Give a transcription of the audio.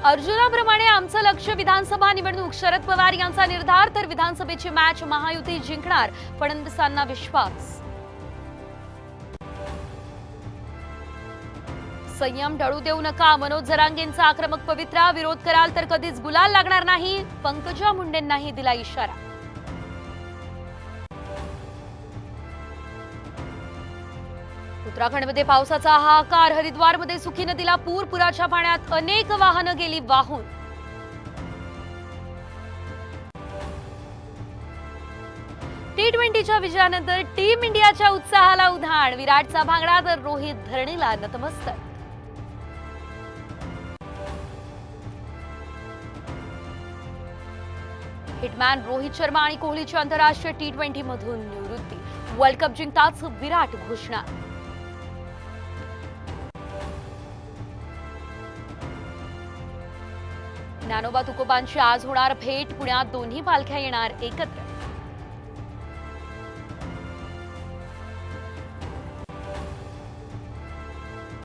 अर्जुनाप्रमाणे आमचं लक्ष विधानसभा निवडणूक. शरद पवार यांचा निर्धार तर विधानसभेची मॅच महायुती जिंकणार, फडणवीसांना विश्वास. संयम ढळू देऊ नका. मनोज जरांगेंचा आक्रमक पवित्रा. विरोध कराल तर कधीच गुलाल लागणार नाही. पंकजा मुंडेंनाही दिला इशारा. उत्तराखंडमध्ये पावसाचा हाहाकार. हरिद्वारमध्ये सुखी नदीला पूर. पुराच्या पाण्यात अनेक वाहनं गेली वाहून. T20च्या विजयानंतर टीम इंडियाच्या उत्साहाला उधाण. विराटचा भांगडा तर रोहित धरणीला नतमस्तक. हिटमॅन रोहित शर्मा आणि कोहलीची आंतरराष्ट्रीय T20 मधून निवृत्ती. वर्ल्ड कप जिंकताच विराट घोषणा. ज्ञानोबा तुकोबांची आज होणार भेट. पुण्यात दोन्ही पालख्या येणार एकत्र.